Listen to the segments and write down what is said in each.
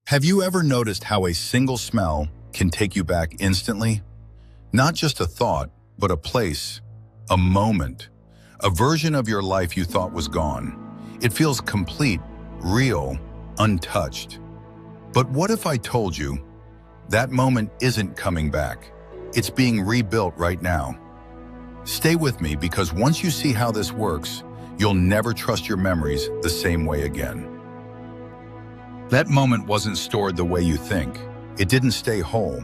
Have you ever noticed how a single smell can take you back instantly? Not just a thought, but a place, a moment, a version of your life you thought was gone. It feels complete, real, untouched. But what if I told you that moment isn't coming back? It's being rebuilt right now. Stay with me, because once you see how this works, you'll never trust your memories the same way again. That moment wasn't stored the way you think. It didn't stay whole.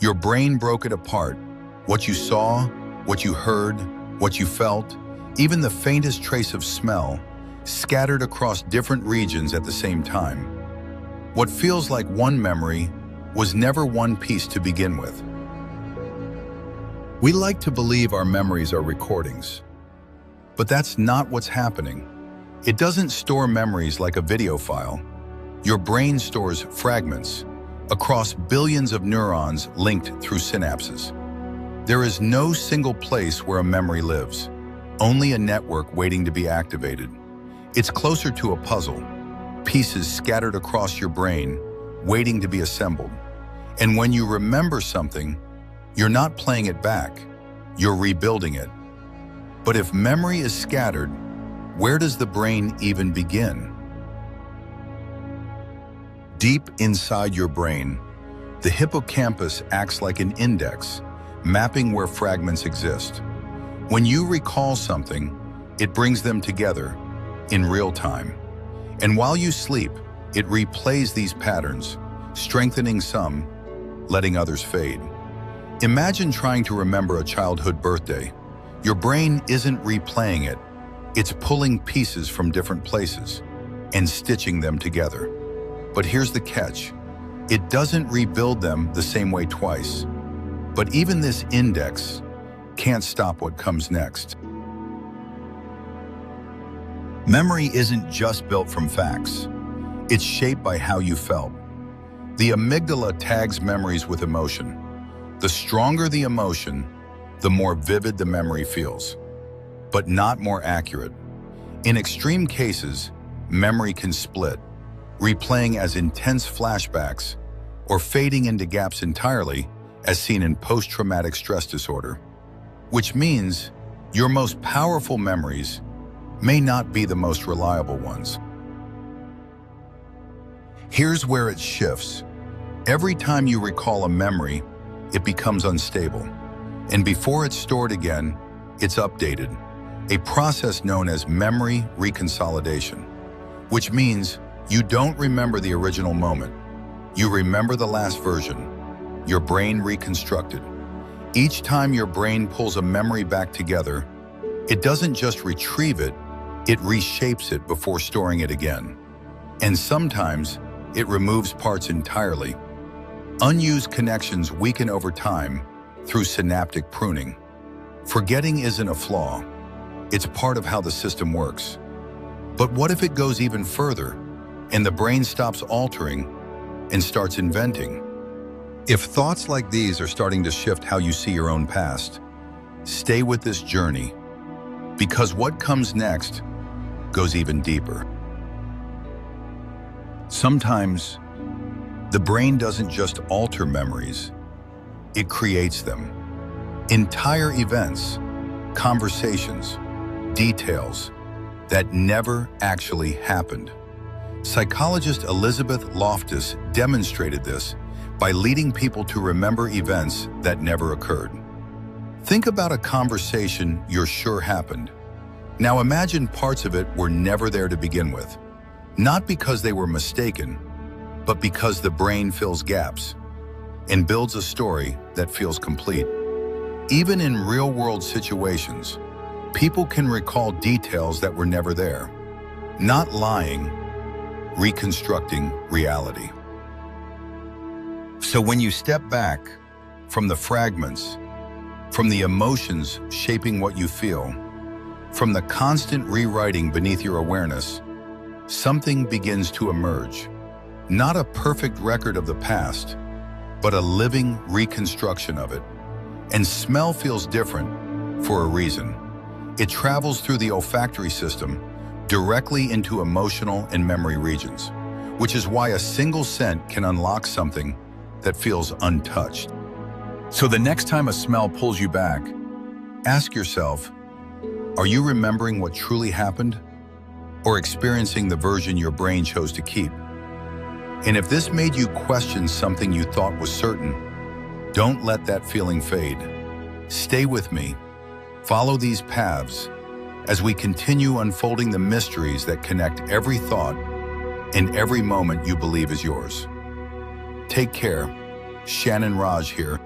Your brain broke it apart. What you saw, what you heard, what you felt, even the faintest trace of smell, scattered across different regions at the same time. What feels like one memory was never one piece to begin with. We like to believe our memories are recordings, but that's not what's happening. It doesn't store memories like a video file. Your brain stores fragments across billions of neurons linked through synapses. There is no single place where a memory lives, only a network waiting to be activated. It's closer to a puzzle, pieces scattered across your brain, waiting to be assembled. And when you remember something, you're not playing it back, you're rebuilding it. But if memory is scattered, where does the brain even begin? Deep inside your brain, the hippocampus acts like an index, mapping where fragments exist. When you recall something, it brings them together in real time. And while you sleep, it replays these patterns, strengthening some, letting others fade. Imagine trying to remember a childhood birthday. Your brain isn't replaying it, it's pulling pieces from different places and stitching them together. But here's the catch. It doesn't rebuild them the same way twice. But even this index can't stop what comes next. Memory isn't just built from facts. It's shaped by how you felt. The amygdala tags memories with emotion. The stronger the emotion, the more vivid the memory feels, but not more accurate. In extreme cases, memory can split, replaying as intense flashbacks or fading into gaps entirely, as seen in post-traumatic stress disorder. Which means your most powerful memories may not be the most reliable ones. Here's where it shifts. Every time you recall a memory, it becomes unstable. And before it's stored again, it's updated. A process known as memory reconsolidation, which means you don't remember the original moment. You remember the last version, your brain reconstructed. Each time your brain pulls a memory back together, it doesn't just retrieve it, it reshapes it before storing it again. And sometimes it removes parts entirely. Unused connections weaken over time through synaptic pruning. Forgetting isn't a flaw, it's part of how the system works. But what if it goes even further, and the brain stops altering and starts inventing? If thoughts like these are starting to shift how you see your own past, stay with this journey, because what comes next goes even deeper. Sometimes, the brain doesn't just alter memories, it creates them. Entire events, conversations, details that never actually happened. Psychologist Elizabeth Loftus demonstrated this by leading people to remember events that never occurred. Think about a conversation you're sure happened. Now imagine parts of it were never there to begin with. Not because they were mistaken, but because the brain fills gaps and builds a story that feels complete. Even in real-world situations, people can recall details that were never there. Not lying, reconstructing reality. So when you step back from the fragments, from the emotions shaping what you feel, from the constant rewriting beneath your awareness, something begins to emerge. Not a perfect record of the past, but a living reconstruction of it. And smell feels different for a reason. It travels through the olfactory system directly into emotional and memory regions, which is why a single scent can unlock something that feels untouched. So the next time a smell pulls you back, ask yourself, are you remembering what truly happened, or experiencing the version your brain chose to keep? And if this made you question something you thought was certain, don't let that feeling fade. Stay with me. Follow these paths as we continue unfolding the mysteries that connect every thought and every moment you believe is yours. Take care. Shannon Raj here.